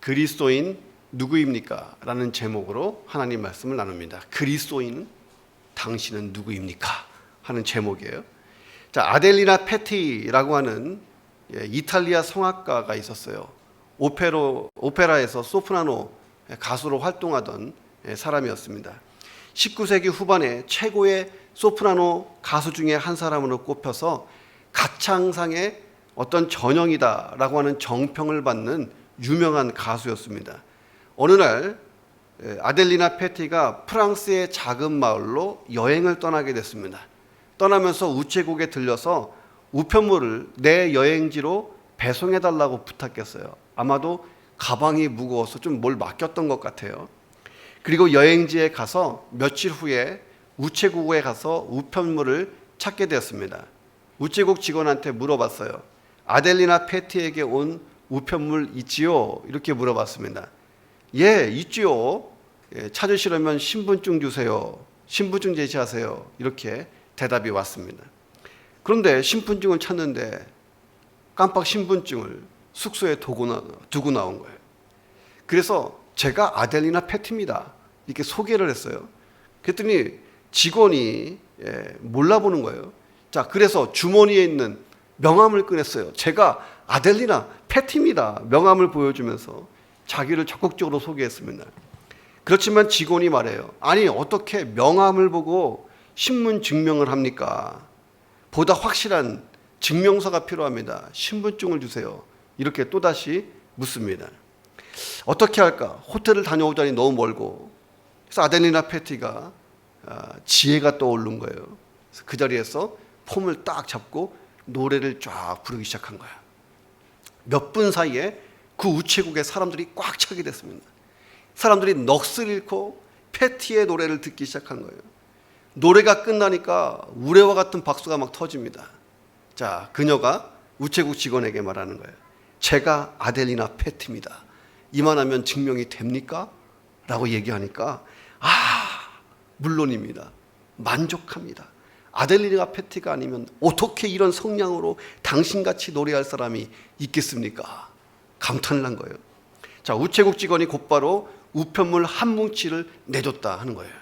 그리스도인 누구입니까? 라는 제목으로 하나님 말씀을 나눕니다. 그리스도인 당신은 누구입니까? 하는 제목이에요. 자, 아델리나 페티라고 하는 이탈리아 성악가가 있었어요. 오페라에서 소프라노 가수로 활동하던 사람이었습니다. 19세기 후반에 최고의 소프라노 가수 중에 한 사람으로 꼽혀서 가창상의 어떤 전형이다라고 하는 정평을 받는 유명한 가수였습니다. 어느 날 아델리나 페티가 프랑스의 작은 마을로 여행을 떠나게 됐습니다. 떠나면서 우체국에 들려서 우편물을 내 여행지로 배송해달라고 부탁했어요. 아마도 가방이 무거워서 좀 뭘 맡겼던 것 같아요. 그리고 여행지에 가서 며칠 후에 우체국에 가서 우편물을 찾게 되었습니다. 우체국 직원한테 물어봤어요. 아델리나 페티에게 온 우편물 있지요? 이렇게 물어봤습니다. 예, 있지요. 찾으시려면 신분증 주세요. 신분증 제시하세요. 이렇게 대답이 왔습니다. 그런데 신분증을 찾는데 깜빡 신분증을 숙소에 두고 나온 거예요. 그래서 제가 아델리나 페티입니다. 이렇게 소개를 했어요. 그랬더니 직원이 몰라보는 거예요. 자, 그래서 주머니에 있는 명함을 꺼냈어요. 제가 아델리나 페티입니다. 명함을 보여주면서 자기를 적극적으로 소개했습니다. 그렇지만 직원이 말해요. 아니, 어떻게 명함을 보고 신분 증명을 합니까? 보다 확실한 증명서가 필요합니다. 신분증을 주세요. 이렇게 또다시 묻습니다. 어떻게 할까? 호텔을 다녀오자니 너무 멀고. 그래서 아델리나 페티가 지혜가 떠오른 거예요. 그래서 그 자리에서 폼을 딱 잡고 노래를 쫙 부르기 시작한 거야. 몇 분 사이에 그 우체국에 사람들이 꽉 차게 됐습니다. 사람들이 넋을 잃고 페티의 노래를 듣기 시작한 거예요. 노래가 끝나니까 우레와 같은 박수가 막 터집니다. 자, 그녀가 우체국 직원에게 말하는 거예요. 제가 아델리나 페티입니다. 이만하면 증명이 됩니까? 라고 얘기하니까 물론입니다. 만족합니다. 아델리나 페티가 아니면 어떻게 이런 성량으로 당신같이 노래할 사람이 있겠습니까? 감탄을 한 거예요. 자, 우체국 직원이 곧바로 우편물 한 뭉치를 내줬다 하는 거예요.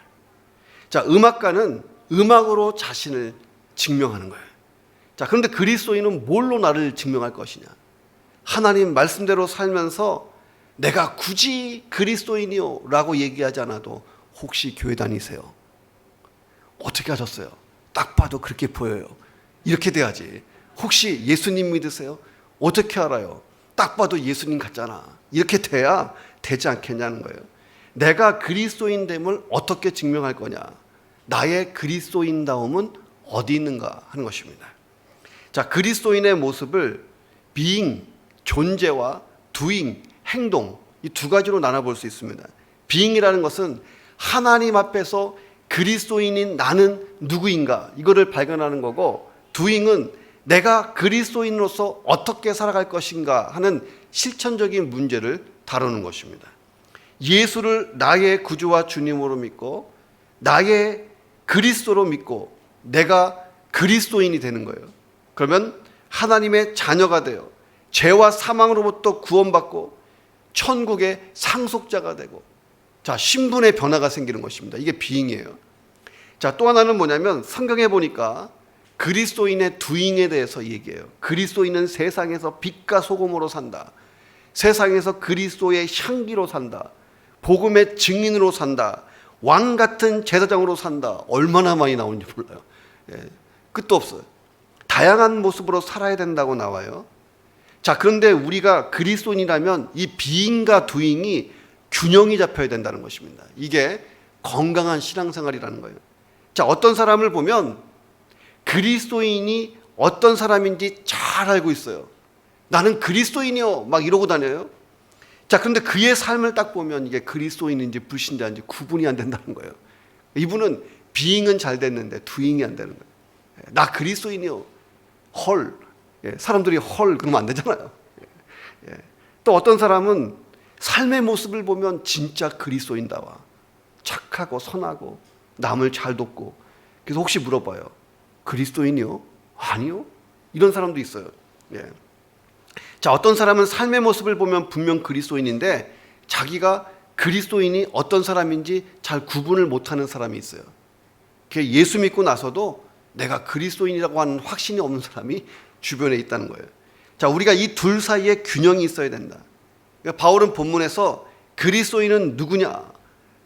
자, 음악가는 음악으로 자신을 증명하는 거예요. 자, 그런데 그리스도인은 뭘로 나를 증명할 것이냐? 하나님 말씀대로 살면서 내가 굳이 그리스도인이요 라고 얘기하지 않아도 혹시 교회 다니세요? 어떻게 하셨어요? 딱 봐도 그렇게 보여요. 이렇게 돼야지. 혹시 예수님 믿으세요? 어떻게 알아요? 딱 봐도 예수님 같잖아. 이렇게 돼야 되지 않겠냐는 거예요. 내가 그리스도인됨을 어떻게 증명할 거냐? 나의 그리스도인다움은 어디 있는가 하는 것입니다. 자, 그리스도인의 모습을 being, 존재와 doing, 행동, 이 두 가지로 나눠볼 수 있습니다. being이라는 것은 하나님 앞에서 그리스도인인 나는 누구인가 이거를 발견하는 거고, doing은 내가 그리스도인으로서 어떻게 살아갈 것인가 하는 실천적인 문제를 다루는 것입니다. 예수를 나의 구주와 주님으로 믿고 나의 그리스도로 믿고 내가 그리스도인이 되는 거예요. 그러면 하나님의 자녀가 되어 죄와 사망으로부터 구원받고 천국의 상속자가 되고, 자, 신분의 변화가 생기는 것입니다. 이게 비잉이에요. 자, 또 하나는 뭐냐면 성경에 보니까 그리스도인의 두잉에 대해서 얘기해요. 그리스도인은 세상에서 빛과 소금으로 산다. 세상에서 그리스도의 향기로 산다. 복음의 증인으로 산다. 왕 같은 제사장으로 산다. 얼마나 많이 나오는지 몰라요. 끝도 없어요. 다양한 모습으로 살아야 된다고 나와요. 자, 그런데 우리가 그리스도인이라면 이 비잉과 두잉이 균형이 잡혀야 된다는 것입니다. 이게 건강한 신앙생활이라는 거예요. 자, 어떤 사람을 보면 그리스도인이 어떤 사람인지 잘 알고 있어요. 나는 그리스도인이요 막 이러고 다녀요. 자, 그런데 그의 삶을 딱 보면 이게 그리스도인인지 불신자인지 구분이 안 된다는 거예요. 이분은 비잉은 잘 됐는데 두잉이 안 되는 거예요. 나 그리스도인이요. 헐. 사람들이 헐 그러면 안 되잖아요. 또 어떤 사람은 삶의 모습을 보면 진짜 그리스도인다와 착하고 선하고 남을 잘 돕고, 그래서 혹시 물어봐요. 그리스도인이요? 아니요. 이런 사람도 있어요. 자, 어떤 사람은 삶의 모습을 보면 분명 그리스도인인데 자기가 그리스도인이 어떤 사람인지 잘 구분을 못하는 사람이 있어요. 예수 믿고 나서도 내가 그리스도인이라고 하는 확신이 없는 사람이 주변에 있다는 거예요. 자, 우리가 이 둘 사이에 균형이 있어야 된다. 그러니까 바울은 본문에서 그리스도인은 누구냐,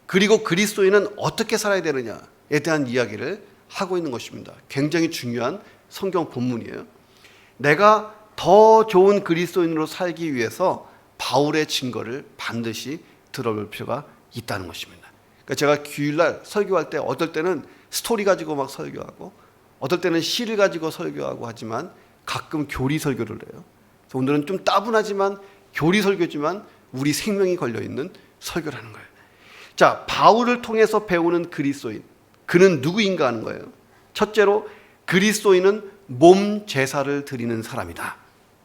그리고 그리스도인은 어떻게 살아야 되느냐에 대한 이야기를 하고 있는 것입니다. 굉장히 중요한 성경 본문이에요. 내가 더 좋은 그리스도인으로 살기 위해서 바울의 증거를 반드시 들어볼 필요가 있다는 것입니다. 그러니까 제가 주일날 설교할 때 어떨 때는 스토리 가지고 막 설교하고 어떨 때는 시를 가지고 설교하고 하지만 가끔 교리 설교를 해요. 그래서 오늘은 좀 따분하지만 교리 설교지만 우리 생명이 걸려있는 설교를 하는 거예요. 자, 바울을 통해서 배우는 그리스도인, 그는 누구인가 하는 거예요. 첫째로 그리스도인은 몸 제사를 드리는 사람이다.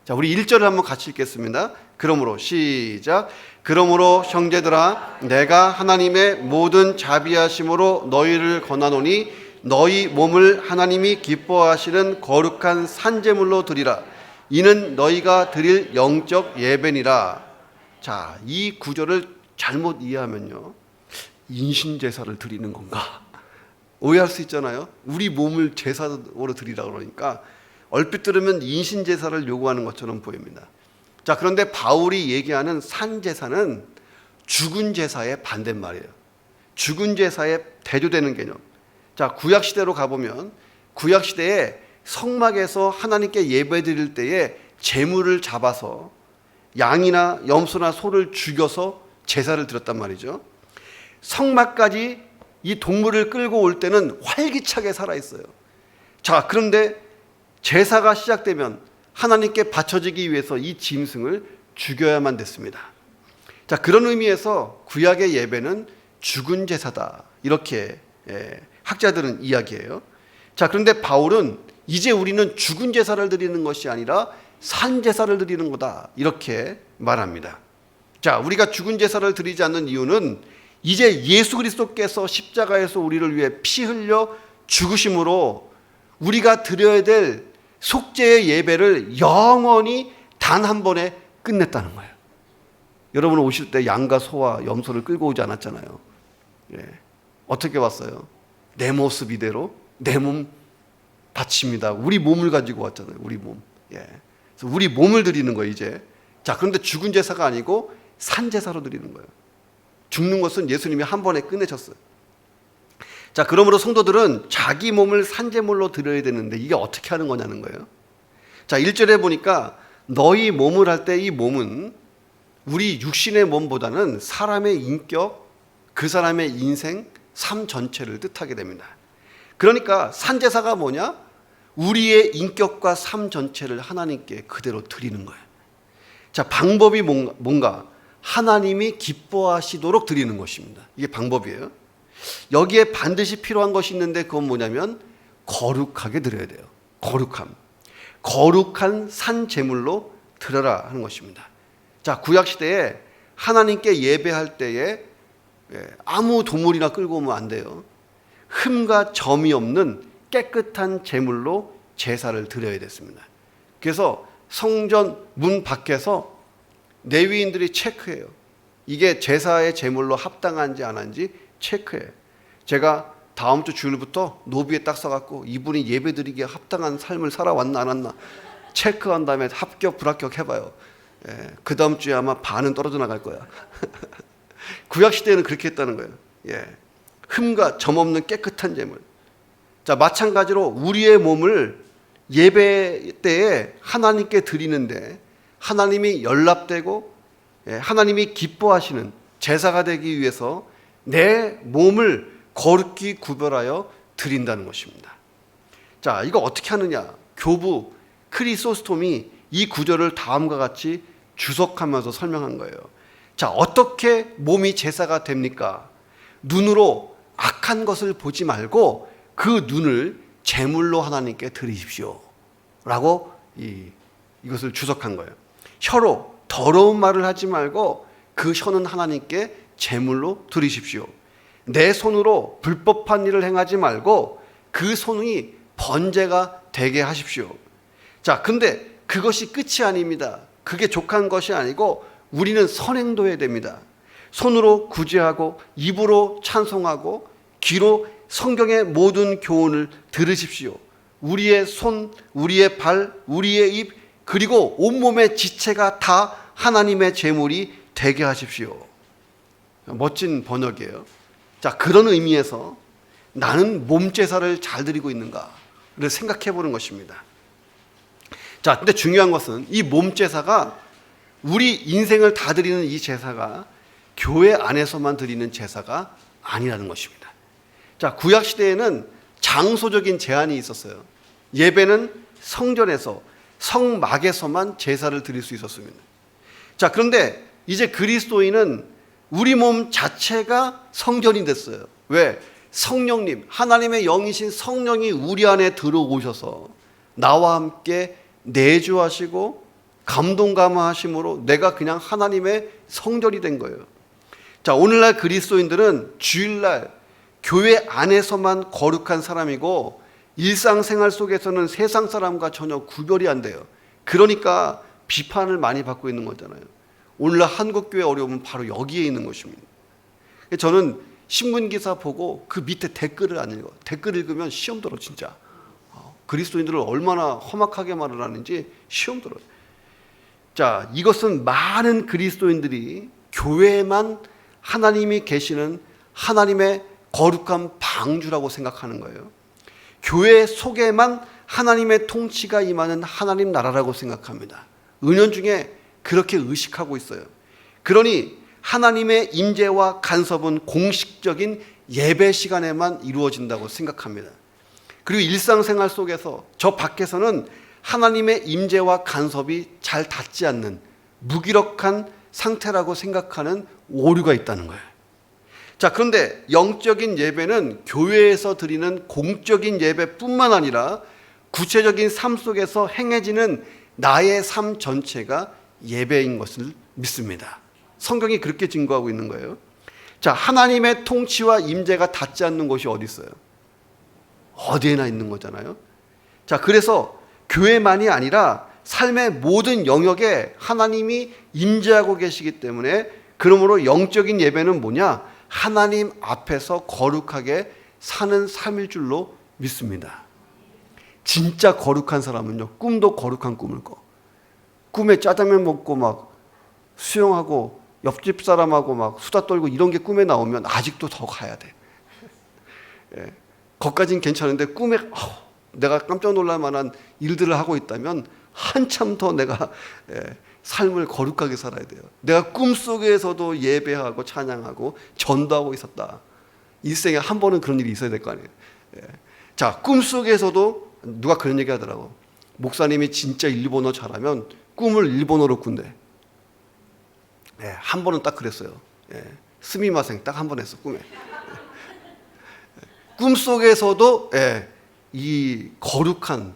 자, 우리 1절을 한번 같이 읽겠습니다. 그러므로 시작. 그러므로 형제들아, 내가 하나님의 모든 자비하심으로 너희를 권하노니 너희 몸을 하나님이 기뻐하시는 거룩한 산제물로 드리라. 이는 너희가 드릴 영적 예배니라. 자, 이 구절을 잘못 이해하면요, 인신제사를 드리는 건가 오해할 수 있잖아요. 우리 몸을 제사로 드리라고 그러니까 얼핏 들으면 인신제사를 요구하는 것처럼 보입니다. 자, 그런데 바울이 얘기하는 산제사는 죽은 제사의 반대말이에요. 죽은 제사에 대조되는 개념. 자, 구약시대로 가보면 구약시대에 성막에서 하나님께 예배 드릴 때에 제물을 잡아서 양이나 염소나 소를 죽여서 제사를 드렸단 말이죠. 성막까지 이 동물을 끌고 올 때는 활기차게 살아있어요. 자, 그런데 제사가 시작되면 하나님께 바쳐지기 위해서 이 짐승을 죽여야만 됐습니다. 자, 그런 의미에서 구약의 예배는 죽은 제사다, 이렇게 학자들은 이야기해요. 자, 그런데 바울은 이제 우리는 죽은 제사를 드리는 것이 아니라 산 제사를 드리는 거다, 이렇게 말합니다. 자, 우리가 죽은 제사를 드리지 않는 이유는 이제 예수 그리스도께서 십자가에서 우리를 위해 피 흘려 죽으심으로 우리가 드려야 될 속죄의 예배를 영원히 단 한 번에 끝냈다는 거예요. 여러분 오실 때 양과 소와 염소를 끌고 오지 않았잖아요. 어떻게 왔어요? 내 모습 이대로 내 몸 바칩니다. 우리 몸을 가지고 왔잖아요. 우리 몸. 그래서 우리 몸을 드리는 거예요, 이제. 자, 그런데 죽은 제사가 아니고 산 제사로 드리는 거예요. 죽는 것은 예수님이 한 번에 끝내셨어요. 자, 그러므로 성도들은 자기 몸을 산제물로 드려야 되는데 이게 어떻게 하는 거냐는 거예요. 자, 1절에 보니까 너희 몸을 할 때 이 몸은 우리 육신의 몸보다는 사람의 인격, 그 사람의 인생, 삶 전체를 뜻하게 됩니다. 그러니까 산제사가 뭐냐? 우리의 인격과 삶 전체를 하나님께 그대로 드리는 거예요. 자, 방법이 뭔가? 하나님이 기뻐하시도록 드리는 것입니다. 이게 방법이에요. 여기에 반드시 필요한 것이 있는데 그건 뭐냐면 거룩하게 드려야 돼요. 거룩함. 거룩한 산 제물로 드려라 하는 것입니다. 자, 구약시대에 하나님께 예배할 때에 아무 동물이나 끌고 오면 안 돼요. 흠과 점이 없는 깨끗한 제물로 제사를 드려야 됐습니다. 그래서 성전 문 밖에서 레위인들이 체크해요. 이게 제사의 제물로 합당한지 안 한지 체크해요. 제가 다음 주 주일부터 노비에 딱 써갖고 이분이 예배드리기에 합당한 삶을 살아왔나 안 왔나 체크한 다음에 합격 불합격 해봐요. 그 다음 주에 아마 반은 떨어져 나갈 거야. 구약시대에는 그렇게 했다는 거예요. 흠과 점 없는 깨끗한 제물. 자, 마찬가지로 우리의 몸을 예배 때에 하나님께 드리는데 하나님이 연락되고 하나님이 기뻐하시는 제사가 되기 위해서 내 몸을 거룩히 구별하여 드린다는 것입니다. 자, 이거 어떻게 하느냐? 교부 크리소스톰이 이 구절을 다음과 같이 주석하면서 설명한 거예요. 자, 어떻게 몸이 제사가 됩니까? 눈으로 악한 것을 보지 말고 그 눈을 제물로 하나님께 드리십시오 라고 이것을 주석한 거예요. 혀로 더러운 말을 하지 말고 그 혀는 하나님께 제물로 드리십시오. 내 손으로 불법한 일을 행하지 말고 그 손이 번제가 되게 하십시오. 자, 근데 그것이 끝이 아닙니다. 그게 족한 것이 아니고 우리는 선행도 해야 됩니다. 손으로 구제하고 입으로 찬송하고 귀로 성경의 모든 교훈을 들으십시오. 우리의 손, 우리의 발, 우리의 입, 그리고 온몸의 지체가 다 하나님의 제물이 되게 하십시오. 멋진 번역이에요. 자, 그런 의미에서 나는 몸제사를 잘 드리고 있는가를 생각해 보는 것입니다. 자, 근데 중요한 것은 이 몸제사가 우리 인생을 다 드리는 이 제사가 교회 안에서만 드리는 제사가 아니라는 것입니다. 자, 구약 시대에는 장소적인 제한이 있었어요. 예배는 성전에서 성막에서만 제사를 드릴 수 있었습니다. 자, 그런데 이제 그리스도인은 우리 몸 자체가 성전이 됐어요. 왜? 성령님, 하나님의 영이신 성령이 우리 안에 들어오셔서 나와 함께 내주하시고 감동감화하심으로 내가 그냥 하나님의 성전이 된 거예요. 자, 오늘날 그리스도인들은 주일날 교회 안에서만 거룩한 사람이고 일상생활 속에서는 세상 사람과 전혀 구별이 안 돼요. 그러니까 비판을 많이 받고 있는 거잖아요. 오늘날 한국교회 어려움은 바로 여기에 있는 것입니다. 저는 신문기사 보고 그 밑에 댓글을 안 읽어. 댓글 읽으면 시험 들어 진짜. 그리스도인들을 얼마나 험악하게 말을 하는지 시험 들어요. 자, 이것은 많은 그리스도인들이 교회에만 하나님이 계시는 하나님의 거룩한 방주라고 생각하는 거예요. 교회 속에만 하나님의 통치가 임하는 하나님 나라라고 생각합니다. 은연중에 그렇게 의식하고 있어요. 그러니 하나님의 임재와 간섭은 공식적인 예배 시간에만 이루어진다고 생각합니다. 그리고 일상생활 속에서 저 밖에서는 하나님의 임재와 간섭이 잘 닿지 않는 무기력한 상태라고 생각하는 오류가 있다는 거예요. 자, 그런데 영적인 예배는 교회에서 드리는 공적인 예배뿐만 아니라 구체적인 삶 속에서 행해지는 나의 삶 전체가 예배인 것을 믿습니다. 성경이 그렇게 증거하고 있는 거예요. 자, 하나님의 통치와 임재가 닿지 않는 곳이 어디 있어요? 어디에나 있는 거잖아요. 자, 그래서 교회만이 아니라 삶의 모든 영역에 하나님이 임재하고 계시기 때문에 그러므로 영적인 예배는 뭐냐? 하나님 앞에서 거룩하게 사는 삶일 줄로 믿습니다. 진짜 거룩한 사람은요, 꿈도 거룩한 꿈을 꿔. 꿈에 짜장면 먹고 막 수영하고 옆집 사람하고 막 수다 떨고 이런 게 꿈에 나오면 아직도 더 가야 돼. 예, 거기까지는 괜찮은데 꿈에 내가 깜짝 놀랄 만한 일들을 하고 있다면 한참 더 내가 삶을 거룩하게 살아야 돼요. 내가 꿈속에서도 예배하고 찬양하고 전도하고 있었다. 일생에 한 번은 그런 일이 있어야 될 거 아니에요. 자, 꿈속에서도 누가 그런 얘기 하더라고. 목사님이 진짜 일본어 잘하면 꿈을 일본어로 꾼대. 한 번은 딱 그랬어요. 스미마생 딱 한 번 했어, 꿈에. 꿈속에서도 이 거룩한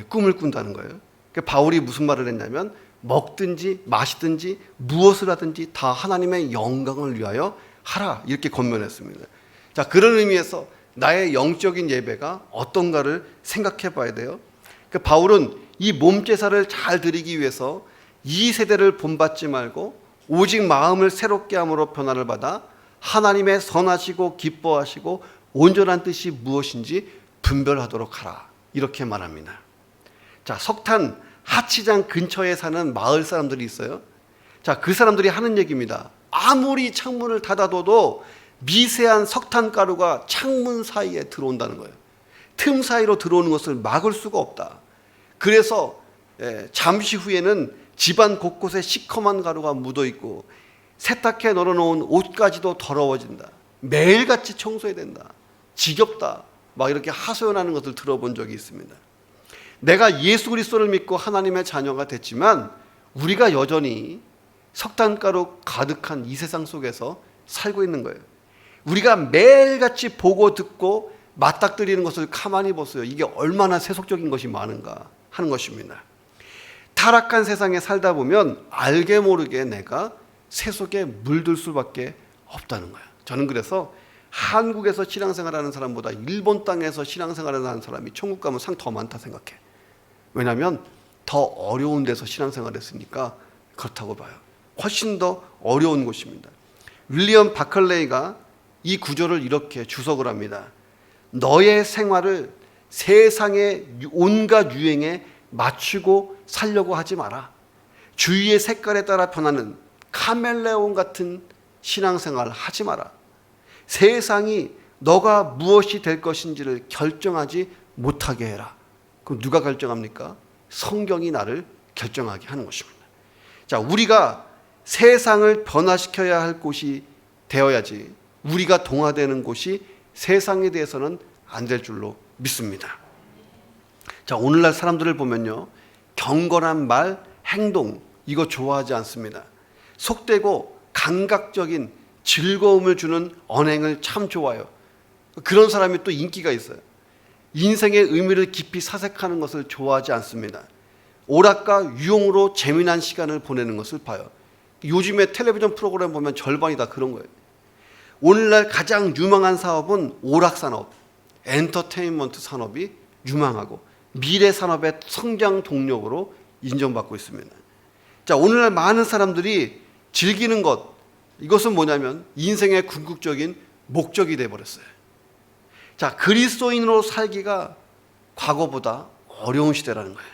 꿈을 꾼다는 거예요. 바울이 무슨 말을 했냐면 먹든지 마시든지 무엇을 하든지 다 하나님의 영광을 위하여 하라, 이렇게 권면했습니다. 자, 그런 의미에서 나의 영적인 예배가 어떤가를 생각해 봐야 돼요. 바울은 이 몸제사를 잘 드리기 위해서 이 세대를 본받지 말고 오직 마음을 새롭게 함으로 변화를 받아 하나님의 선하시고 기뻐하시고 온전한 뜻이 무엇인지 분별하도록 하라, 이렇게 말합니다. 자, 석탄 하치장 근처에 사는 마을 사람들이 있어요. 자, 그 사람들이 하는 얘기입니다. 아무리 창문을 닫아둬도 미세한 석탄가루가 창문 사이에 들어온다는 거예요. 틈 사이로 들어오는 것을 막을 수가 없다. 그래서 잠시 후에는 집안 곳곳에 시커먼 가루가 묻어있고 세탁해 널어놓은 옷까지도 더러워진다. 매일같이 청소해야 된다. 지겹다. 막 이렇게 하소연하는 것을 들어본 적이 있습니다. 내가 예수 그리스도를 믿고 하나님의 자녀가 됐지만 우리가 여전히 석탄가루 가득한 이 세상 속에서 살고 있는 거예요. 우리가 매일같이 보고 듣고 맞닥뜨리는 것을 가만히 보세요. 이게 얼마나 세속적인 것이 많은가 하는 것입니다. 타락한 세상에 살다 보면 알게 모르게 내가 세속에 물들 수밖에 없다는 거예요. 저는 그래서 한국에서 신앙생활하는 사람보다 일본 땅에서 신앙생활하는 사람이 천국 가면 상 더 많다 생각해. 왜냐하면 더 어려운 데서 신앙생활을 했으니까 그렇다고 봐요. 훨씬 더 어려운 것입니다. 윌리엄 바클레이가 이 구절을 이렇게 주석을 합니다. 너의 생활을 세상의 온갖 유행에 맞추고 살려고 하지 마라. 주위의 색깔에 따라 변하는 카멜레온 같은 신앙생활 하지 마라. 세상이 너가 무엇이 될 것인지를 결정하지 못하게 해라. 그럼 누가 결정합니까? 성경이 나를 결정하게 하는 것입니다. 자, 우리가 세상을 변화시켜야 할 곳이 되어야지 우리가 동화되는 곳이 세상에 대해서는 안 될 줄로 믿습니다. 자, 오늘날 사람들을 보면요, 경건한 말, 행동 이거 좋아하지 않습니다. 속되고 감각적인 즐거움을 주는 언행을 참 좋아요. 그런 사람이 또 인기가 있어요. 인생의 의미를 깊이 사색하는 것을 좋아하지 않습니다. 오락과 유흥으로 재미난 시간을 보내는 것을 봐요. 요즘에 텔레비전 프로그램 보면 절반이 다 그런 거예요. 오늘날 가장 유망한 사업은 오락산업, 엔터테인먼트 산업이 유망하고 미래 산업의 성장 동력으로 인정받고 있습니다. 자, 오늘날 많은 사람들이 즐기는 것, 이것은 뭐냐면 인생의 궁극적인 목적이 되어버렸어요. 자, 그리스도인으로 살기가 과거보다 어려운 시대라는 거예요.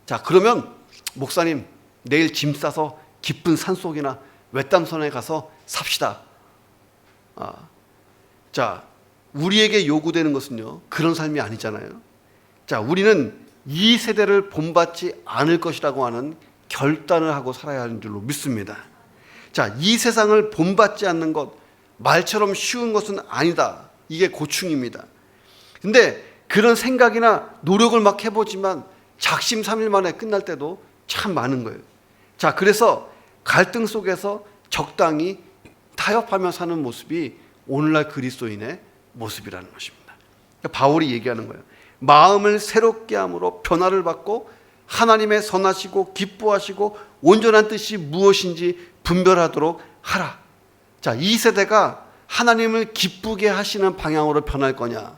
자, 그러면 목사님 내일 짐 싸서 깊은 산속이나 외딴선에 가서 삽시다. 자, 우리에게 요구되는 것은요, 그런 삶이 아니잖아요. 자, 우리는 이 세대를 본받지 않을 것이라고 하는 결단을 하고 살아야 하는 줄로 믿습니다. 자, 이 세상을 본받지 않는 것, 말처럼 쉬운 것은 아니다. 이게 고충입니다. 근데 그런 생각이나 노력을 막 해보지만 작심삼일 만에 끝날 때도 참 많은 거예요. 자, 그래서 갈등 속에서 적당히 타협하며 사는 모습이 오늘날 그리스도인의 모습이라는 것입니다. 바울이 얘기하는 거예요. 마음을 새롭게 함으로 변화를 받고 하나님의 선하시고 기뻐하시고 온전한 뜻이 무엇인지 분별하도록 하라. 자, 이 세대가 하나님을 기쁘게 하시는 방향으로 변할 거냐?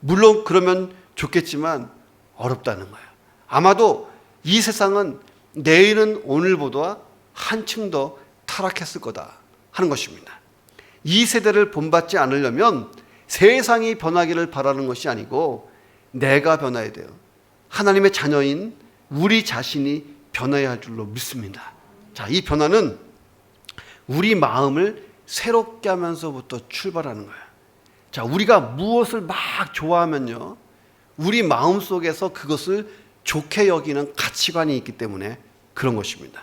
물론 그러면 좋겠지만 어렵다는 거예요. 아마도 이 세상은 내일은 오늘보다 한층 더 타락했을 거다 하는 것입니다. 이 세대를 본받지 않으려면 세상이 변하기를 바라는 것이 아니고 내가 변해야 돼요. 하나님의 자녀인 우리 자신이 변해야 할 줄로 믿습니다. 자, 이 변화는 우리 마음을 새롭게 하면서부터 출발하는 거예요. 자, 우리가 무엇을 막 좋아하면요, 우리 마음 속에서 그것을 좋게 여기는 가치관이 있기 때문에 그런 것입니다.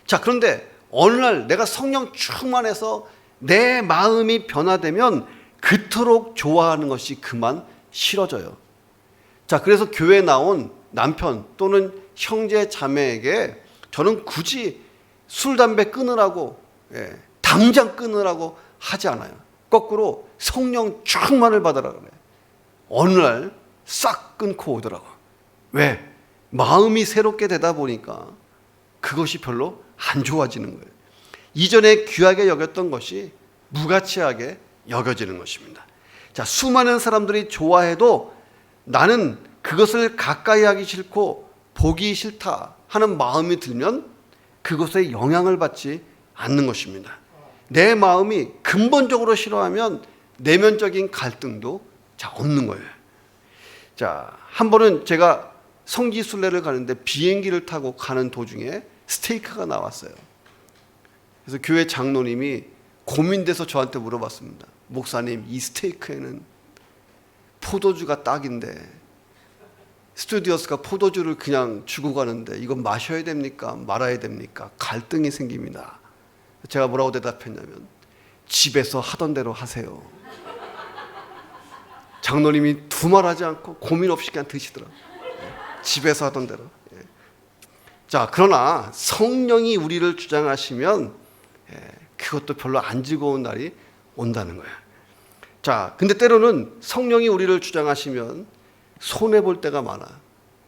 자, 그런데 어느 날 내가 성령 충만해서 내 마음이 변화되면 그토록 좋아하는 것이 그만 싫어져요. 자, 그래서 교회에 나온 남편 또는 형제 자매에게 저는 굳이 술, 담배 끊으라고, 당장 끊으라고 하지 않아요. 거꾸로 성령 충만을 받으라 그래요. 어느 날 싹 끊고 오더라고. 왜? 마음이 새롭게 되다 보니까 그것이 별로 안 좋아지는 거예요. 이전에 귀하게 여겼던 것이 무가치하게 여겨지는 것입니다. 자, 수많은 사람들이 좋아해도 나는 그것을 가까이 하기 싫고 보기 싫다 하는 마음이 들면 그것에 영향을 받지 않는 것입니다. 내 마음이 근본적으로 싫어하면 내면적인 갈등도 없는 거예요. 자, 한 번은 제가 성지순례를 가는데 비행기를 타고 가는 도중에 스테이크가 나왔어요. 그래서 교회 장로님이 고민돼서 저한테 물어봤습니다. 목사님, 이 스테이크에는 포도주가 딱인데 스튜디오스가 포도주를 그냥 주고 가는데 이건 마셔야 됩니까? 말아야 됩니까? 갈등이 생깁니다. 제가 뭐라고 대답했냐면 집에서 하던 대로 하세요. 장로님이 두말하지 않고 고민 없이 그냥 드시더라고요. 집에서 하던 대로. 자, 그러나 성령이 우리를 주장하시면 그것도 별로 안 즐거운 날이 온다는 거예요. 자, 근데 때로는 성령이 우리를 주장하시면 손해볼 때가 많아.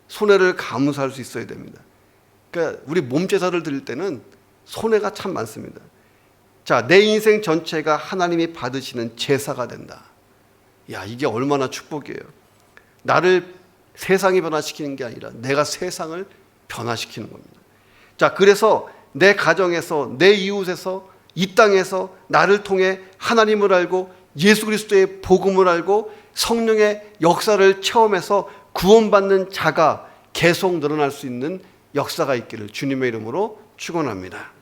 손해를 감수할 수 있어야 됩니다. 그러니까 우리 몸제사를 드릴 때는 손해가 참 많습니다. 자, 내 인생 전체가 하나님이 받으시는 제사가 된다. 야, 이게 얼마나 축복이에요. 나를 세상이 변화시키는 게 아니라 내가 세상을 변화시키는 겁니다. 자, 그래서 내 가정에서, 내 이웃에서, 이 땅에서 나를 통해 하나님을 알고 예수 그리스도의 복음을 알고 성령의 역사를 체험해서 구원받는 자가 계속 늘어날 수 있는 역사가 있기를 주님의 이름으로 축원합니다.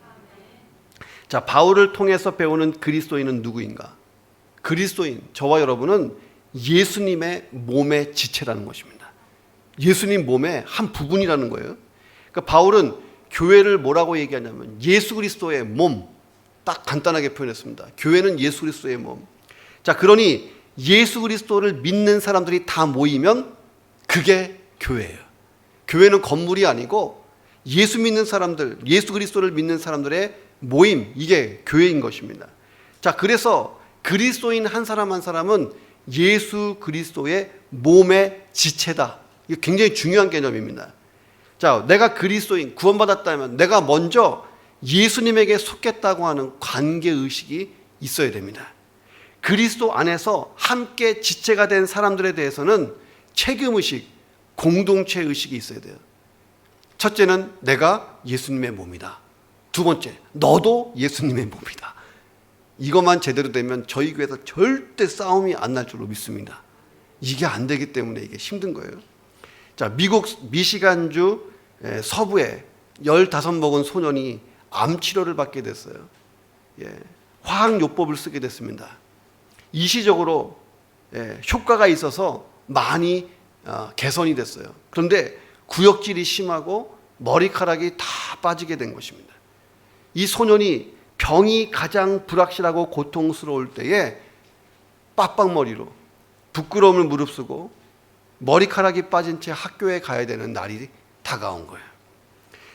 자, 바울을 통해서 배우는 그리스도인은 누구인가? 그리스도인, 저와 여러분은 예수님의 몸의 지체라는 것입니다. 예수님 몸의 한 부분이라는 거예요. 그러니까 바울은 교회를 뭐라고 얘기하냐면 예수 그리스도의 몸, 딱 간단하게 표현했습니다. 교회는 예수 그리스도의 몸. 자, 그러니 예수 그리스도를 믿는 사람들이 다 모이면 그게 교회예요. 교회는 건물이 아니고 예수 믿는 사람들, 예수 그리스도를 믿는 사람들의 모임, 이게 교회인 것입니다. 자, 그래서 그리스도인 한 사람 한 사람은 예수 그리스도의 몸의 지체다. 이게 굉장히 중요한 개념입니다. 자, 내가 그리스도인, 구원받았다면 내가 먼저 예수님에게 속했다고 하는 관계의식이 있어야 됩니다. 그리스도 안에서 함께 지체가 된 사람들에 대해서는 책임의식, 공동체의식이 있어야 돼요. 첫째는 내가 예수님의 몸이다. 두 번째, 너도 예수님의 몸이다. 이것만 제대로 되면 저희 교회에서 절대 싸움이 안 날 줄로 믿습니다. 이게 안 되기 때문에 이게 힘든 거예요. 자, 미국 미시간주 서부에 15 먹은 소년이 암 치료를 받게 됐어요. 화학요법을 쓰게 됐습니다. 일시적으로 효과가 있어서 많이 개선이 됐어요. 그런데 구역질이 심하고 머리카락이 다 빠지게 된 것입니다. 이 소년이 병이 가장 불확실하고 고통스러울 때에 빡빡머리로 부끄러움을 무릅쓰고 머리카락이 빠진 채 학교에 가야 되는 날이 다가온 거예요.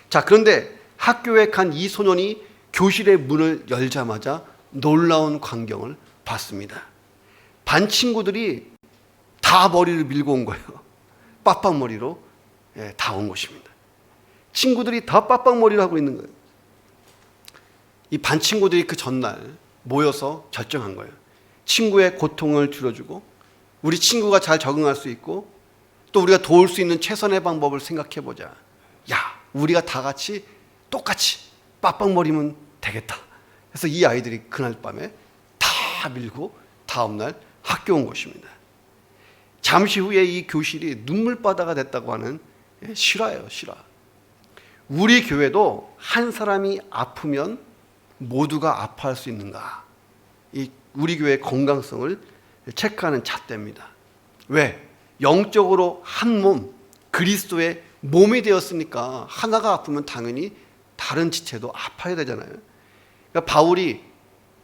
자, 그런데 학교에 간 이 소년이 교실의 문을 열자마자 놀라운 광경을 봤습니다. 반 친구들이 다 머리를 밀고 온 거예요. 빡빡머리로 다 온 것입니다. 친구들이 다 빡빡머리를 하고 있는 거예요. 이 반 친구들이 그 전날 모여서 결정한 거예요. 친구의 고통을 줄여주고 우리 친구가 잘 적응할 수 있고 또 우리가 도울 수 있는 최선의 방법을 생각해보자. 야, 우리가 다 같이 똑같이 빡빡머리면 되겠다. 그래서 이 아이들이 그날 밤에 다 밀고 다음날 학교 온 것입니다. 잠시 후에 이 교실이 눈물바다가 됐다고 하는 실화예요, 실화. 우리 교회도 한 사람이 아프면 모두가 아파할 수 있는가? 이 우리 교회의 건강성을 체크하는 잣대입니다. 왜? 영적으로 한 몸, 그리스도의 몸이 되었으니까 하나가 아프면 당연히 다른 지체도 아파야 되잖아요. 그러니까 바울이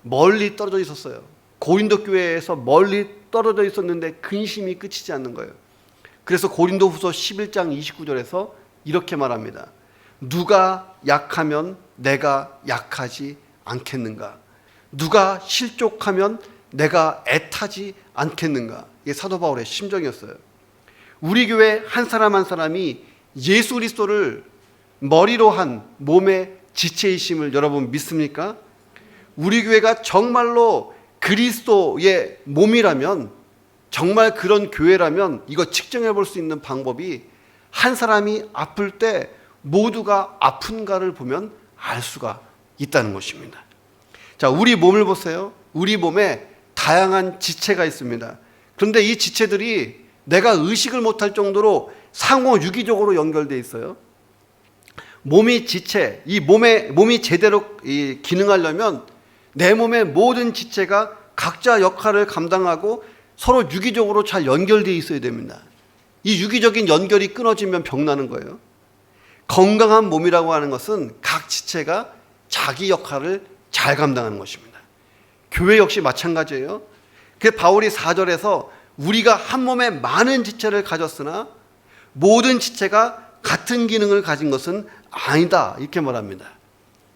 멀리 떨어져 있었어요. 고린도 교회에서 멀리 떨어져 있었는데 근심이 끝이지 않는 거예요. 그래서 고린도후서 11장 29절에서 이렇게 말합니다. 누가 약하면 내가 약하지 않겠는가? 누가 실족하면 내가 애타지 않겠는가? 이게 사도 바울의 심정이었어요. 우리 교회 한 사람 한 사람이 예수 그리스도를 머리로 한 몸의 지체이심을 여러분 믿습니까? 우리 교회가 정말로 그리스도의 몸이라면, 정말 그런 교회라면 이거 측정해 볼 수 있는 방법이 한 사람이 아플 때 모두가 아픈가를 보면 알 수가 있다는 것입니다. 자, 우리 몸을 보세요. 우리 몸에 다양한 지체가 있습니다. 그런데 이 지체들이 내가 의식을 못할 정도로 상호 유기적으로 연결되어 있어요. 몸이 지체, 이 몸이 제대로 기능하려면 내 몸의 모든 지체가 각자 역할을 감당하고 서로 유기적으로 잘 연결되어 있어야 됩니다. 이 유기적인 연결이 끊어지면 병나는 거예요. 건강한 몸이라고 하는 것은 각 지체가 자기 역할을 잘 감당하는 것입니다. 교회 역시 마찬가지예요. 그래서 바울이 4절에서 우리가 한 몸에 많은 지체를 가졌으나 모든 지체가 같은 기능을 가진 것은 아니다, 이렇게 말합니다.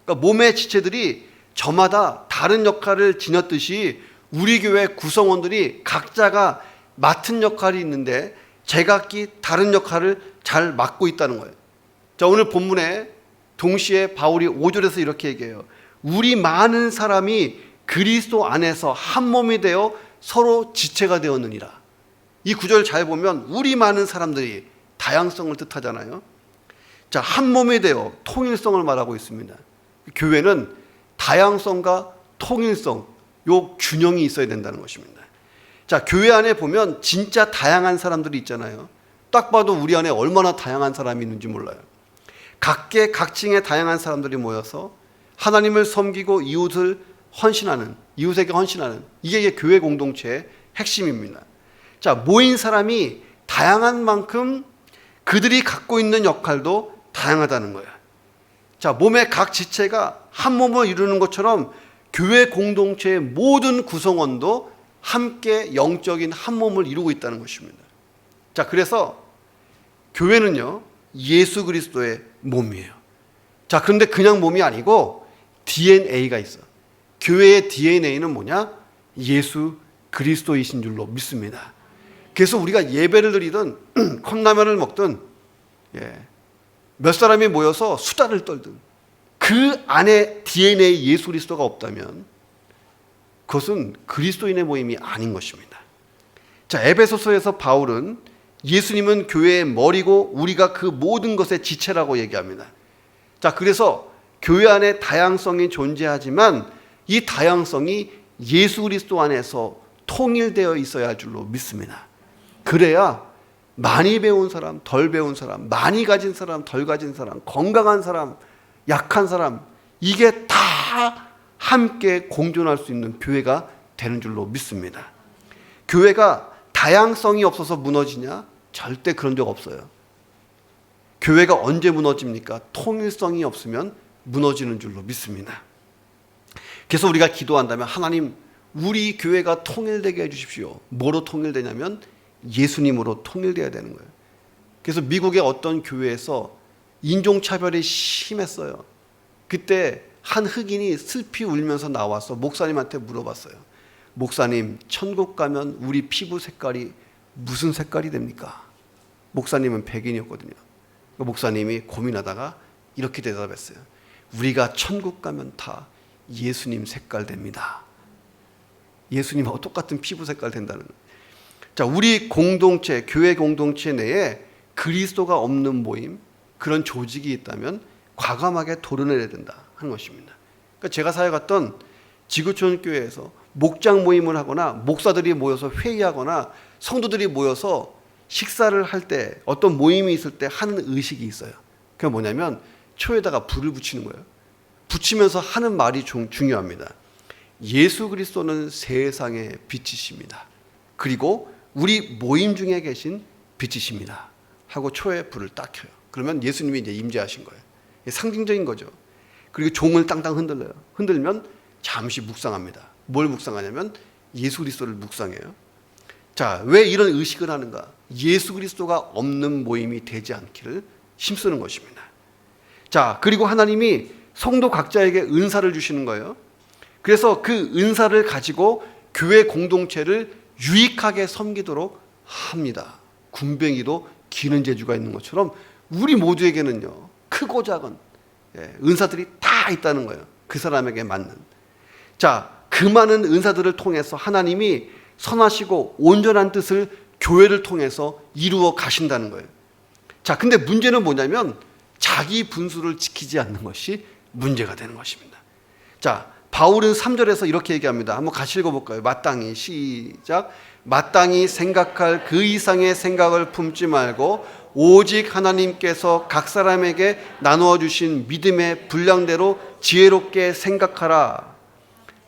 그러니까 몸의 지체들이 저마다 다른 역할을 지녔듯이 우리 교회 구성원들이 각자가 맡은 역할이 있는데 제각기 다른 역할을 잘 맡고 있다는 거예요. 자, 오늘 본문에 동시에 바울이 5절에서 이렇게 얘기해요. 우리 많은 사람이 그리스도 안에서 한 몸이 되어 서로 지체가 되었느니라. 이 구절 잘 보면 우리 많은 사람들이 다양성을 뜻하잖아요. 자, 한 몸이 되어 통일성을 말하고 있습니다. 교회는 다양성과 통일성, 요 균형이 있어야 된다는 것입니다. 자, 교회 안에 보면 진짜 다양한 사람들이 있잖아요. 딱 봐도 우리 안에 얼마나 다양한 사람이 있는지 몰라요. 각계 각층의 다양한 사람들이 모여서 하나님을 섬기고 이웃에게 헌신하는 이게 교회 공동체의 핵심입니다. 자, 모인 사람이 다양한 만큼 그들이 갖고 있는 역할도 다양하다는 거예요. 자, 몸의 각 지체가 한 몸을 이루는 것처럼 교회 공동체의 모든 구성원도 함께 영적인 한 몸을 이루고 있다는 것입니다. 자, 그래서 교회는요, 예수 그리스도의 몸이에요. 자, 그런데 그냥 몸이 아니고 DNA가 있어. 교회의 DNA는 뭐냐? 예수 그리스도이신 줄로 믿습니다. 그래서 우리가 예배를 드리든 컵라면을 먹든 몇 사람이 모여서 수다를 떨든 그 안에 DNA 예수 그리스도가 없다면 그것은 그리스도인의 모임이 아닌 것입니다. 자, 에베소서에서 바울은 예수님은 교회의 머리고 우리가 그 모든 것의 지체라고 얘기합니다. 자, 그래서 교회 안에 다양성이 존재하지만 이 다양성이 예수 그리스도 안에서 통일되어 있어야 할 줄로 믿습니다. 그래야 많이 배운 사람, 덜 배운 사람, 많이 가진 사람, 덜 가진 사람, 건강한 사람, 약한 사람, 이게 다 함께 공존할 수 있는 교회가 되는 줄로 믿습니다. 교회가 다양성이 없어서 무너지냐? 절대 그런 적 없어요. 교회가 언제 무너집니까? 통일성이 없으면 무너지는 줄로 믿습니다. 그래서 우리가 기도한다면 하나님, 우리 교회가 통일되게 해주십시오. 뭐로 통일되냐면 예수님으로 통일되어야 되는 거예요. 그래서 미국의 어떤 교회에서 인종차별이 심했어요. 그때 한 흑인이 슬피 울면서 나와서 목사님한테 물어봤어요. 목사님, 천국 가면 우리 피부 색깔이 무슨 색깔이 됩니까? 목사님은 백인이었거든요. 목사님이 고민하다가 이렇게 대답했어요. 우리가 천국 가면 다 예수님 색깔 됩니다. 예수님하고 똑같은 피부 색깔 된다는 거예요. 자, 우리 공동체, 교회 공동체 내에 그리스도가 없는 모임, 그런 조직이 있다면 과감하게 도려내야 된다 하는 것입니다. 그러니까 제가 사역했던 지구촌 교회에서 목장 모임을 하거나 목사들이 모여서 회의하거나 성도들이 모여서 식사를 할 때 어떤 모임이 있을 때 하는 의식이 있어요. 그게 뭐냐면 초에다가 불을 붙이는 거예요. 붙이면서 하는 말이 중요합니다. 예수 그리스도는 세상의 빛이십니다. 그리고 우리 모임 중에 계신 빛이십니다. 하고 초에 불을 딱 켜요. 그러면 예수님이 이제 임재하신 거예요. 상징적인 거죠. 그리고 종을 땅땅 흔들어요. 흔들면 잠시 묵상합니다. 뭘 묵상하냐면 예수 그리스도를 묵상해요. 자, 왜 이런 의식을 하는가? 예수 그리스도가 없는 모임이 되지 않기를 힘쓰는 것입니다. 자, 그리고 하나님이 성도 각자에게 은사를 주시는 거예요. 그래서 그 은사를 가지고 교회 공동체를 유익하게 섬기도록 합니다. 군뱅이도 기는 재주가 있는 것처럼 우리 모두에게는요, 크고 작은 은사들이 다 있다는 거예요. 그 사람에게 맞는. 자, 그 많은 은사들을 통해서 하나님이 선하시고 온전한 뜻을 교회를 통해서 이루어 가신다는 거예요. 자, 근데 문제는 뭐냐면 자기 분수를 지키지 않는 것이 문제가 되는 것입니다. 자, 바울은 3절에서 이렇게 얘기합니다. 한번 같이 읽어볼까요? 마땅히, 시작. 마땅히 생각할 그 이상의 생각을 품지 말고 오직 하나님께서 각 사람에게 나누어 주신 믿음의 분량대로 지혜롭게 생각하라.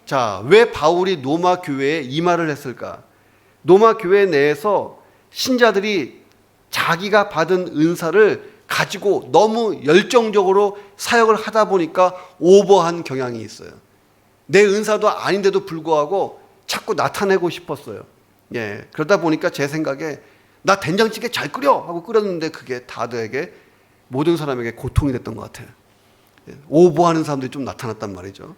자, 왜 바울이 로마 교회에 이 말을 했을까? 로마 교회 내에서 신자들이 자기가 받은 은사를 가지고 너무 열정적으로 사역을 하다 보니까 오버한 경향이 있어요. 내 은사도 아닌데도 불구하고 자꾸 나타내고 싶었어요. 그러다 보니까 제 생각에 나 된장찌개 잘 끓여 하고 끓였는데 그게 다들에게 모든 사람에게 고통이 됐던 것 같아요. 오버하는 사람들이 좀 나타났단 말이죠.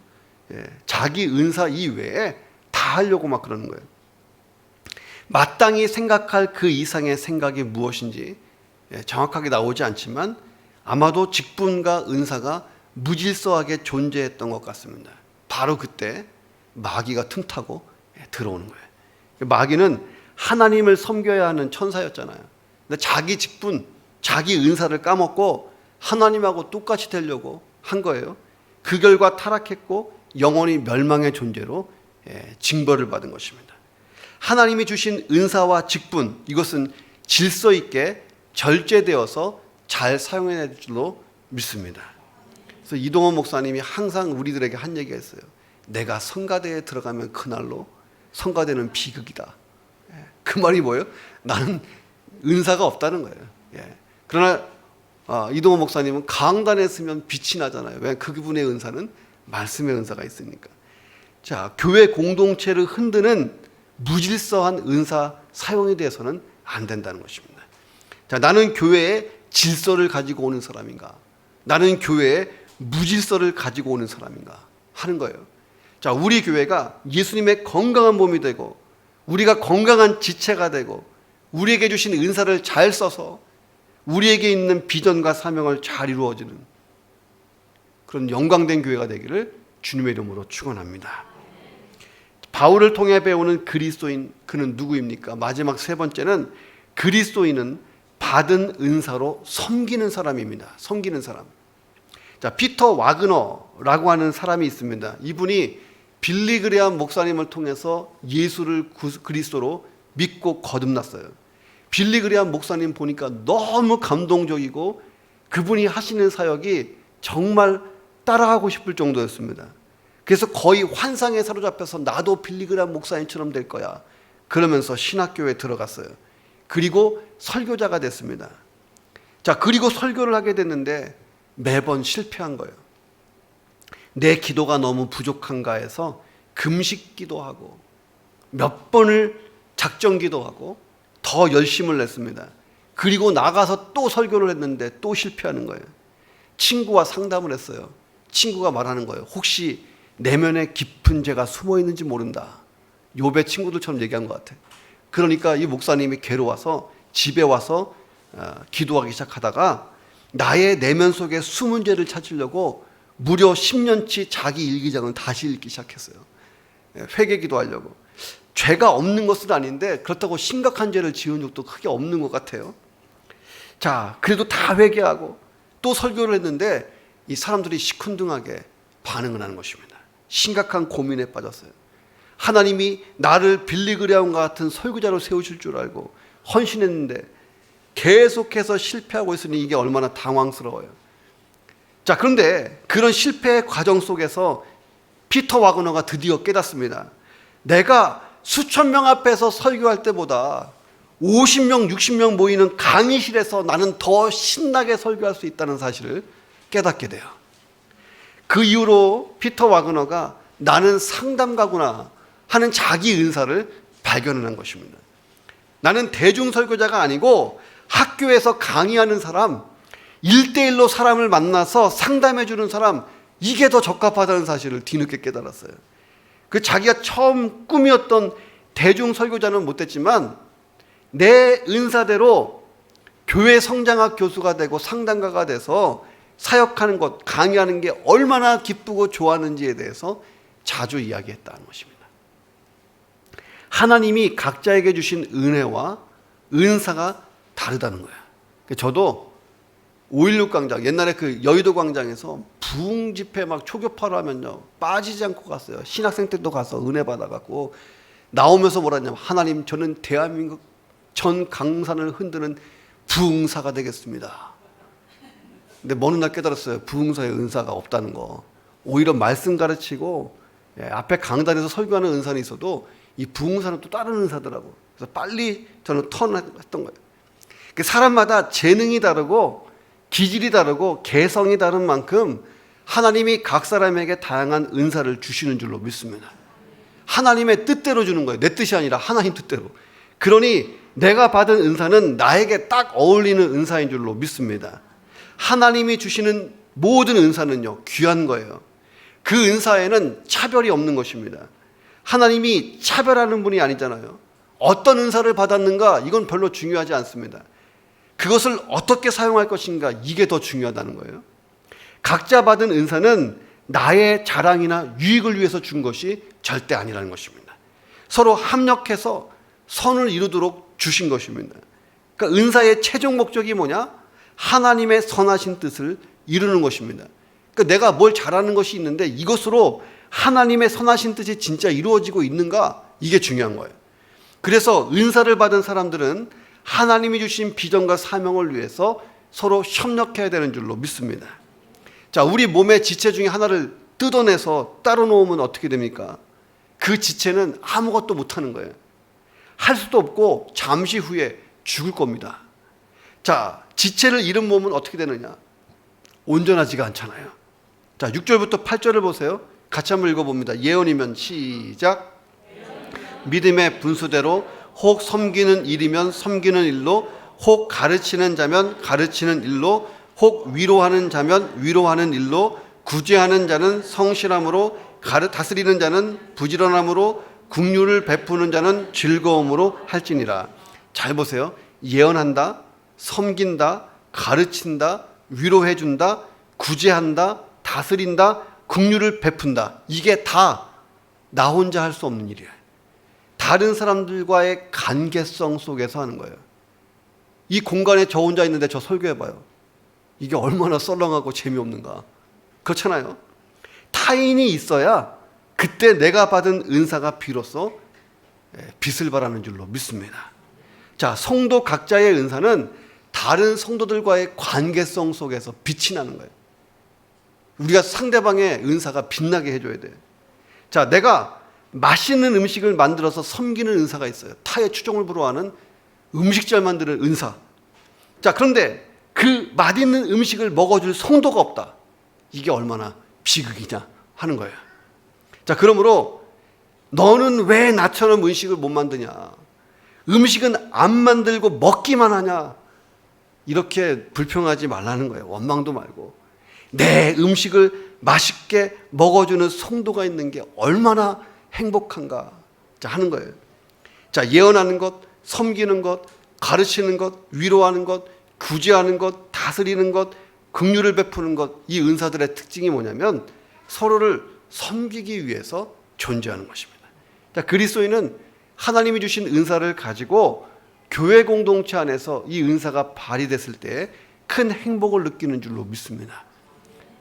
자기 은사 이외에 다 하려고 막 그러는 거예요. 마땅히 생각할 그 이상의 생각이 무엇인지 정확하게 나오지 않지만 아마도 직분과 은사가 무질서하게 존재했던 것 같습니다. 바로 그때 마귀가 틈타고 들어오는 거예요. 마귀는 하나님을 섬겨야 하는 천사였잖아요. 근데 자기 직분, 자기 은사를 까먹고 하나님하고 똑같이 되려고 한 거예요. 그 결과 타락했고 영원히 멸망의 존재로 징벌을 받은 것입니다. 하나님이 주신 은사와 직분, 이것은 질서 있게 절제되어서 잘 사용해낼 줄로 믿습니다. 그래서 이동원 목사님이 항상 우리들에게 한 얘기가 있어요. 내가 성가대에 들어가면 그날로 성가대는 비극이다. 그 말이 뭐예요? 나는 은사가 없다는 거예요. 그러나 이동원 목사님은 강단에 서면 빛이 나잖아요. 왜? 그분의 은사는 말씀의 은사가 있으니까. 자, 교회 공동체를 흔드는 무질서한 은사 사용에 대해서는 안 된다는 것입니다. 자, 나는 교회에 질서를 가지고 오는 사람인가? 나는 교회에 무질서를 가지고 오는 사람인가? 하는 거예요. 자, 우리 교회가 예수님의 건강한 몸이 되고 우리가 건강한 지체가 되고 우리에게 주신 은사를 잘 써서 우리에게 있는 비전과 사명을 잘 이루어지는 그런 영광된 교회가 되기를 주님의 이름으로 축원합니다. 바울을 통해 배우는 그리스도인, 그는 누구입니까? 마지막 세 번째는 그리스도인은 받은 은사로 섬기는 사람입니다. 섬기는 사람. 자, 피터 와그너라고 하는 사람이 있습니다. 이분이 빌리 그레함 목사님을 통해서 예수를 그리스도로 믿고 거듭났어요. 빌리 그레함 목사님 보니까 너무 감동적이고 그분이 하시는 사역이 정말 따라하고 싶을 정도였습니다. 그래서 거의 환상에 사로잡혀서 나도 빌리 그레함 목사님처럼 될 거야. 그러면서 신학교에 들어갔어요. 그리고 설교자가 됐습니다. 자, 그리고 설교를 하게 됐는데 매번 실패한 거예요. 내 기도가 너무 부족한가 해서 금식 기도하고 몇 번을 작정 기도하고 더 열심을 냈습니다. 그리고 나가서 또 설교를 했는데 또 실패하는 거예요. 친구와 상담을 했어요. 친구가 말하는 거예요. 혹시 내면에 깊은 죄가 숨어 있는지 모른다. 욥의 친구들처럼 얘기한 것 같아요. 그러니까 이 목사님이 괴로워서 집에 와서 기도하기 시작하다가 나의 내면 속에 숨은 죄를 찾으려고 무려 10년치 자기 일기장을 다시 읽기 시작했어요. 회개 기도하려고. 죄가 없는 것은 아닌데 그렇다고 심각한 죄를 지은 적도 크게 없는 것 같아요. 자, 그래도 다 회개하고 또 설교를 했는데 이 사람들이 시큰둥하게 반응을 하는 것입니다. 심각한 고민에 빠졌어요. 하나님이 나를 빌리 그레함과 같은 설교자로 세우실 줄 알고 헌신했는데 계속해서 실패하고 있으니 이게 얼마나 당황스러워요. 자, 그런데 그런 실패의 과정 속에서 피터 와그너가 드디어 깨닫습니다. 내가 수천 명 앞에서 설교할 때보다 50명, 60명 모이는 강의실에서 나는 더 신나게 설교할 수 있다는 사실을 깨닫게 돼요. 그 이후로 피터 와그너가 나는 상담가구나 하는 자기 은사를 발견한 것입니다. 나는 대중설교자가 아니고 학교에서 강의하는 사람, 1대1로 사람을 만나서 상담해 주는 사람, 이게 더 적합하다는 사실을 뒤늦게 깨달았어요. 그 자기가 처음 꿈이었던 대중설교자는 못됐지만 내 은사대로 교회 성장학 교수가 되고 상담가가 돼서 사역하는 것, 강의하는 게 얼마나 기쁘고 좋았는지에 대해서 자주 이야기했다는 것입니다. 하나님이 각자에게 주신 은혜와 은사가 다르다는 거예요. 저도 5.16 광장, 옛날에 그 여의도 광장에서 부흥 집회 막 초교파를 하면요 빠지지 않고 갔어요. 신학생 때도 가서 은혜 받아갖고 나오면서 뭐라 했냐면, 하나님, 저는 대한민국 전 강산을 흔드는 부흥사가 되겠습니다. 근데 어느 날 깨달았어요. 부흥사의 은사가 없다는 거. 오히려 말씀 가르치고 앞에 강단에서 설교하는 은사는 있어도 이 부흥사는 또 다른 은사더라고. 그래서 빨리 저는 턴했던 거예요. 사람마다 재능이 다르고 기질이 다르고 개성이 다른 만큼 하나님이 각 사람에게 다양한 은사를 주시는 줄로 믿습니다. 하나님의 뜻대로 주는 거예요. 내 뜻이 아니라 하나님 뜻대로. 그러니 내가 받은 은사는 나에게 딱 어울리는 은사인 줄로 믿습니다. 하나님이 주시는 모든 은사는요 귀한 거예요. 그 은사에는 차별이 없는 것입니다. 하나님이 차별하는 분이 아니잖아요. 어떤 은사를 받았는가 이건 별로 중요하지 않습니다. 그것을 어떻게 사용할 것인가 이게 더 중요하다는 거예요. 각자 받은 은사는 나의 자랑이나 유익을 위해서 준 것이 절대 아니라는 것입니다. 서로 합력해서 선을 이루도록 주신 것입니다. 그러니까 은사의 최종 목적이 뭐냐? 하나님의 선하신 뜻을 이루는 것입니다. 그러니까 내가 뭘 잘하는 것이 있는데 이것으로 하나님의 선하신 뜻이 진짜 이루어지고 있는가? 이게 중요한 거예요. 그래서 은사를 받은 사람들은 하나님이 주신 비전과 사명을 위해서 서로 협력해야 되는 줄로 믿습니다. 자, 우리 몸의 지체 중에 하나를 뜯어내서 따로 놓으면 어떻게 됩니까? 그 지체는 아무것도 못하는 거예요. 할 수도 없고 잠시 후에 죽을 겁니다. 자, 지체를 잃은 몸은 어떻게 되느냐? 온전하지가 않잖아요. 자, 6절부터 8절을 보세요. 같이 한번 읽어봅니다. 예언이면 시작. 믿음의 분수대로 혹 섬기는 일이면 섬기는 일로, 혹 가르치는 자면 가르치는 일로, 혹 위로하는 자면 위로하는 일로, 구제하는 자는 성실함으로, 다스리는 자는 부지런함으로, 긍휼을 베푸는 자는 즐거움으로 할지니라. 잘 보세요. 예언한다, 섬긴다, 가르친다, 위로해준다, 구제한다, 다스린다, 긍휼을 베푼다. 이게 다 나 혼자 할 수 없는 일이에요. 다른 사람들과의 관계성 속에서 하는 거예요. 이 공간에 저 혼자 있는데 저 설교해봐요. 이게 얼마나 썰렁하고 재미없는가. 그렇잖아요. 타인이 있어야 그때 내가 받은 은사가 비로소 빛을 발하는 줄로 믿습니다. 자, 성도 각자의 은사는 다른 성도들과의 관계성 속에서 빛이 나는 거예요. 우리가 상대방의 은사가 빛나게 해줘야 돼요. 자, 내가 맛있는 음식을 만들어서 섬기는 은사가 있어요. 타의 추종을 불허하는 음식 잘 만드는 은사. 자, 그런데 그 맛있는 음식을 먹어줄 성도가 없다. 이게 얼마나 비극이냐 하는 거예요. 자, 그러므로 너는 왜 나처럼 음식을 못 만드냐? 음식은 안 만들고 먹기만 하냐? 이렇게 불평하지 말라는 거예요. 원망도 말고. 내 음식을 맛있게 먹어주는 성도가 있는 게 얼마나 행복한가 하는 거예요. 자, 예언하는 것, 섬기는 것, 가르치는 것, 위로하는 것, 구제하는 것, 다스리는 것, 긍휼을 베푸는 것, 이 은사들의 특징이 뭐냐면 서로를 섬기기 위해서 존재하는 것입니다. 자, 그리스도인은 하나님이 주신 은사를 가지고 교회 공동체 안에서 이 은사가 발휘됐을 때 큰 행복을 느끼는 줄로 믿습니다.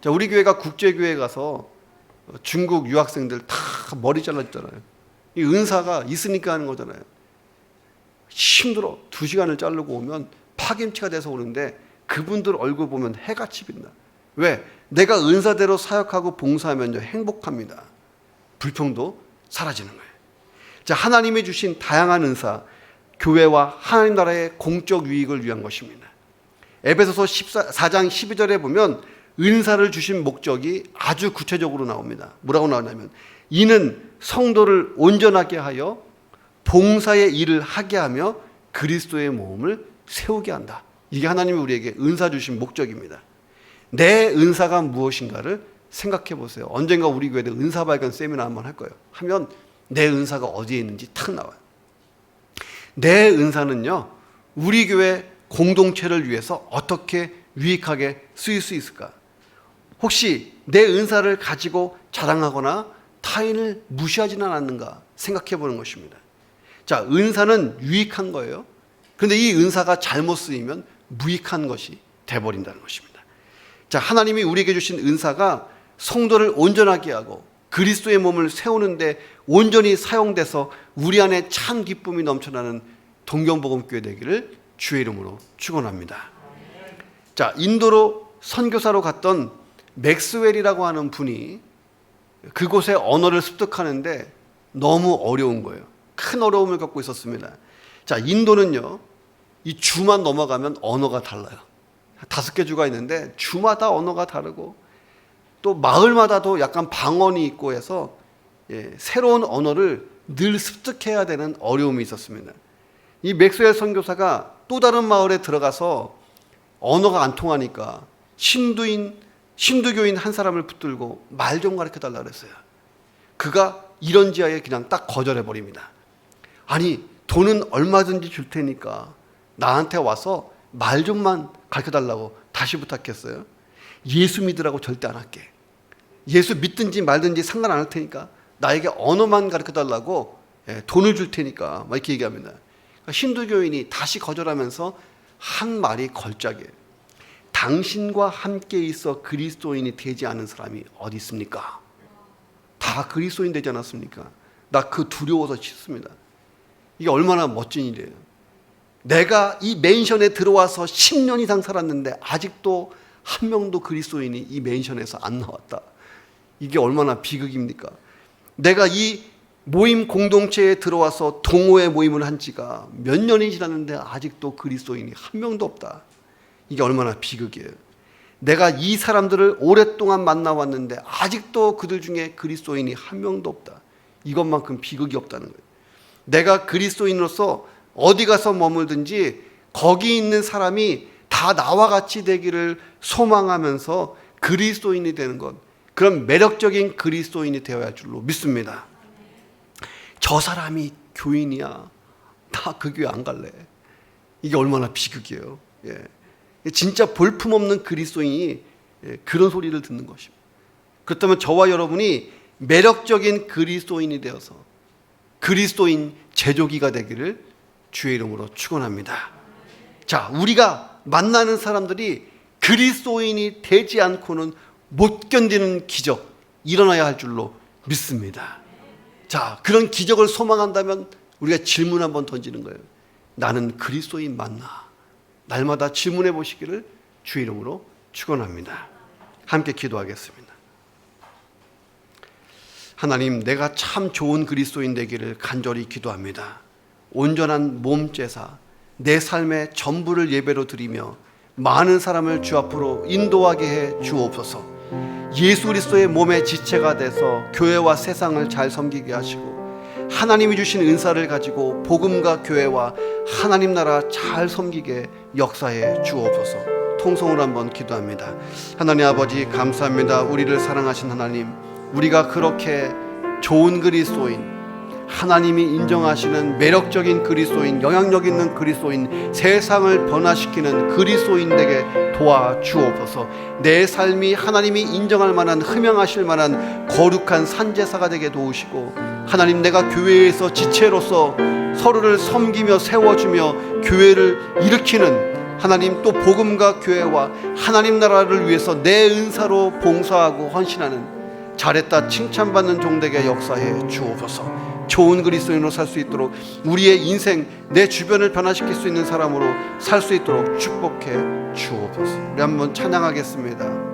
자, 우리 교회가 국제교회에 가서 중국 유학생들 다 머리 잘랐잖아요. 이 은사가 있으니까 하는 거잖아요. 힘들어. 2시간을 자르고 오면 파김치가 돼서 오는데 그분들 얼굴 보면 해같이 빛나. 왜? 내가 은사대로 사역하고 봉사하면 행복합니다. 불평도 사라지는 거예요. 자, 하나님이 주신 다양한 은사, 교회와 하나님 나라의 공적 유익을 위한 것입니다. 에베소서 4장 12절에 보면 은사를 주신 목적이 아주 구체적으로 나옵니다. 뭐라고 나오냐면 이는 성도를 온전하게 하여 봉사의 일을 하게 하며 그리스도의 몸을 세우게 한다. 이게 하나님이 우리에게 은사 주신 목적입니다. 내 은사가 무엇인가를 생각해 보세요. 언젠가 우리 교회에 은사 발견 세미나 한번 할 거예요. 하면 내 은사가 어디에 있는지 탁 나와요. 내 은사는요, 우리 교회 공동체를 위해서 어떻게 유익하게 쓰일 수 있을까? 혹시 내 은사를 가지고 자랑하거나 타인을 무시하지는 않는가 생각해 보는 것입니다. 자, 은사는 유익한 거예요. 그런데 이 은사가 잘못 쓰이면 무익한 것이 돼버린다는 것입니다. 자, 하나님이 우리에게 주신 은사가 성도를 온전하게 하고 그리스도의 몸을 세우는데 온전히 사용돼서 우리 안에 참 기쁨이 넘쳐나는 동경복음교회 되기를 주의 이름으로 축원합니다. 자, 인도로 선교사로 갔던 맥스웰이라고 하는 분이 그곳의 언어를 습득하는데 너무 어려운 거예요. 큰 어려움을 겪고 있었습니다. 자, 인도는요, 이 주만 넘어가면 언어가 달라요. 5개 주가 있는데 주마다 언어가 다르고 또 마을마다도 약간 방언이 있고 해서 새로운 언어를 늘 습득해야 되는 어려움이 있었습니다. 이 맥스웰 선교사가 또 다른 마을에 들어가서 언어가 안 통하니까 신두교인 한 사람을 붙들고 말 좀 가르쳐 달라고 그랬어요. 그가 이런 지하에 그냥 딱 거절해 버립니다. 아니, 돈은 얼마든지 줄 테니까 나한테 와서 말 좀만 가르쳐 달라고 다시 부탁했어요. 예수 믿으라고 절대 안 할게. 예수 믿든지 말든지 상관 안 할 테니까 나에게 언어만 가르쳐 달라고 돈을 줄 테니까 막 이렇게 얘기합니다. 그러니까 힌두교인이 다시 거절하면서 한 말이 걸작이에요. 당신과 함께 있어 그리스도인이 되지 않은 사람이 어디 있습니까? 다 그리스도인 되지 않았습니까? 나 그 두려워서 싫습니다. 이게 얼마나 멋진 일이에요. 내가 이 맨션에 들어와서 10년 이상 살았는데 아직도 한 명도 그리스도인이 이 맨션에서 안 나왔다. 이게 얼마나 비극입니까? 내가 이 모임 공동체에 들어와서 동호회 모임을 한 지가 몇 년이 지났는데 아직도 그리스도인이 한 명도 없다. 이게 얼마나 비극이에요. 내가 이 사람들을 오랫동안 만나왔는데 아직도 그들 중에 그리스도인이 한 명도 없다. 이것만큼 비극이 없다는 거예요. 내가 그리스도인으로서 어디 가서 머물든지 거기 있는 사람이 다 나와 같이 되기를 소망하면서 그리스도인이 되는 것, 그런 매력적인 그리스도인이 되어야 할 줄로 믿습니다. 저 사람이 교인이야, 나 그 교회 안 갈래. 이게 얼마나 비극이에요. 진짜 볼품없는 그리스도인이 그런 소리를 듣는 것입니다. 그렇다면 저와 여러분이 매력적인 그리스도인이 되어서 그리스도인 제조기가 되기를 주의 이름으로 축원합니다. 자, 우리가 만나는 사람들이 그리스도인이 되지 않고는 못 견디는 기적 일어나야 할 줄로 믿습니다. 자, 그런 기적을 소망한다면 우리가 질문 한번 던지는 거예요. 나는 그리스도인 맞나? 날마다 질문해 보시기를 주의 이름으로 축원합니다. 함께 기도하겠습니다. 하나님, 내가 참 좋은 그리스도인 되기를 간절히 기도합니다. 온전한 몸제사, 내 삶의 전부를 예배로 드리며 많은 사람을 주 앞으로 인도하게 해 주옵소서. 예수 그리스도의 몸의 지체가 돼서 교회와 세상을 잘 섬기게 하시고 하나님이 주신 은사를 가지고 복음과 교회와 하나님 나라 잘 섬기게 역사해 주옵소서. 통성으로 한번 기도합니다. 하나님 아버지, 감사합니다. 우리를 사랑하신 하나님, 우리가 그렇게 좋은 그리스도인, 하나님이 인정하시는 매력적인 그리스도인, 영향력 있는 그리스도인, 세상을 변화시키는 그리스도인 되게 도와주옵소서. 내 삶이 하나님이 인정할 만한, 흠양하실 만한 거룩한 산제사가 되게 도우시고, 하나님, 내가 교회에서 지체로서 서로를 섬기며 세워주며 교회를 일으키는, 하나님, 또 복음과 교회와 하나님 나라를 위해서 내 은사로 봉사하고 헌신하는 잘했다 칭찬받는 종되게 역사해 주옵소서. 좋은 그리스도인으로 살 수 있도록, 우리의 인생, 내 주변을 변화시킬 수 있는 사람으로 살 수 있도록 축복해 주옵소서. 우리 한번 찬양하겠습니다.